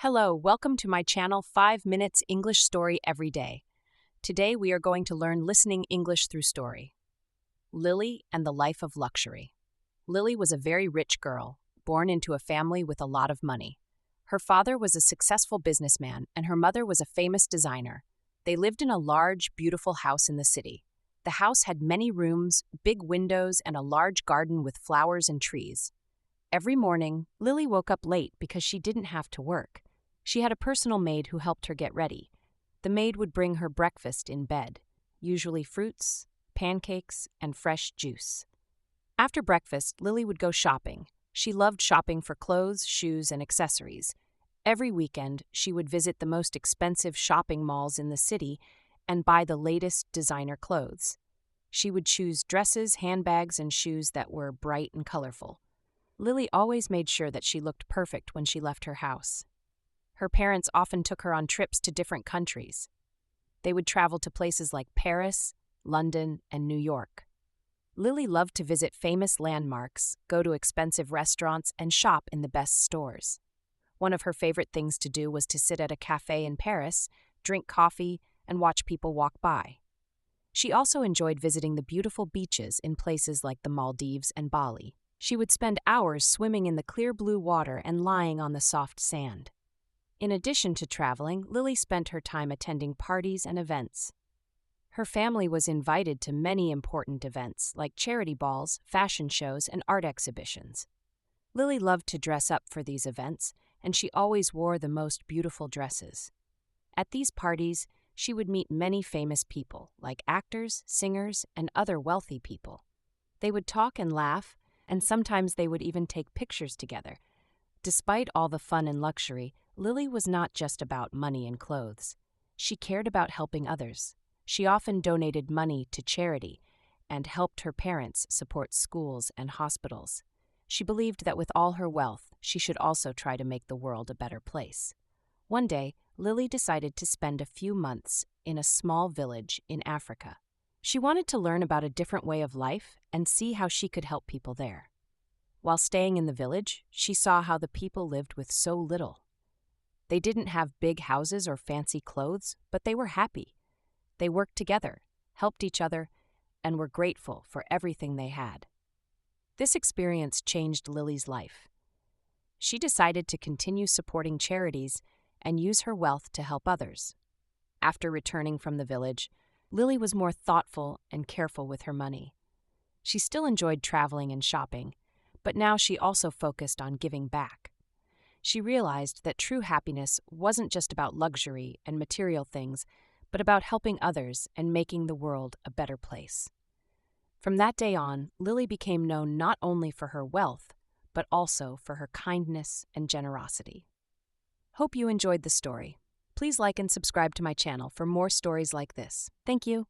Hello, welcome to my channel 5 Minutes English Story Every Day. Today we are going to learn listening English through story. Lily and the Life of Luxury. Lily was a very rich girl, born into a family with a lot of money. Her father was a successful businessman and her mother was a famous designer. They lived in a large, beautiful house in the city. The house had many rooms, big windows, and a large garden with flowers and trees. Every morning, Lily woke up late because she didn't have to work. She had a personal maid who helped her get ready. The maid would bring her breakfast in bed, usually fruits, pancakes, and fresh juice. After breakfast, Lily would go shopping. She loved shopping for clothes, shoes, and accessories. Every weekend, she would visit the most expensive shopping malls in the city and buy the latest designer clothes. She would choose dresses, handbags, and shoes that were bright and colorful. Lily always made sure that she looked perfect when she left her house. Her parents often took her on trips to different countries. They would travel to places like Paris, London, and New York. Lily loved to visit famous landmarks, go to expensive restaurants, and shop in the best stores. One of her favorite things to do was to sit at a cafe in Paris, drink coffee, and watch people walk by. She also enjoyed visiting the beautiful beaches in places like the Maldives and Bali. She would spend hours swimming in the clear blue water and lying on the soft sand. In addition to traveling, Lily spent her time attending parties and events. Her family was invited to many important events like charity balls, fashion shows, and art exhibitions. Lily loved to dress up for these events, and she always wore the most beautiful dresses. At these parties, she would meet many famous people, like actors, singers, and other wealthy people. They would talk and laugh, and sometimes they would even take pictures together. Despite all the fun and luxury, Lily was not just about money and clothes. She cared about helping others. She often donated money to charity and helped her parents support schools and hospitals. She believed that with all her wealth, she should also try to make the world a better place. One day, Lily decided to spend a few months in a small village in Africa. She wanted to learn about a different way of life and see how she could help people there. While staying in the village, she saw how the people lived with so little. They didn't have big houses or fancy clothes, but they were happy. They worked together, helped each other, and were grateful for everything they had. This experience changed Lily's life. She decided to continue supporting charities and use her wealth to help others. After returning from the village, Lily was more thoughtful and careful with her money. She still enjoyed traveling and shopping, but now she also focused on giving back. She realized that true happiness wasn't just about luxury and material things, but about helping others and making the world a better place. From that day on, Lily became known not only for her wealth, but also for her kindness and generosity. Hope you enjoyed the story. Please like and subscribe to my channel for more stories like this. Thank you.